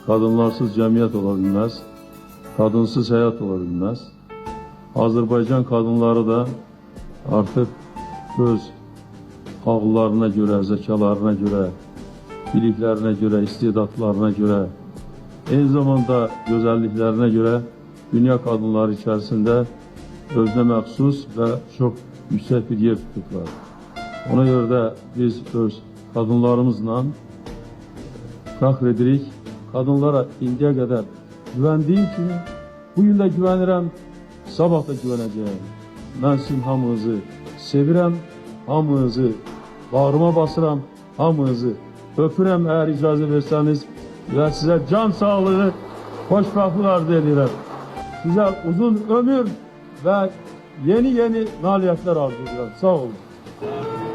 Kadınlarsız cəmiyyət ola bilməz, kadınsız həyat ola bilməz. Azərbaycan qadınları da artıq öz ağıllarına görə, zəkalarına görə, biliklərinə görə, istedadlarına görə, eyni zamanda gözəlliklərinə görə dünya qadınları içərisində özünə məxsus və çox yüksək bir yer tutublar. Ona görə də biz öz qadınlarımızla fəxr edirik. Kadınlara indiyə qədər güvəndiyim kimi, bugün də güvənirəm, sabah da güvənəcəyəm. Mən sizin hamınızı sevirəm, hamınızı bağrıma basıram, hamınızı öpürəm eğer icazə versəniz və sizə can sağlığı, xoşbəxtlik arzu edirəm. Sizə uzun ömür və yeni nailiyyətlər arzu edirəm. Sağ olun.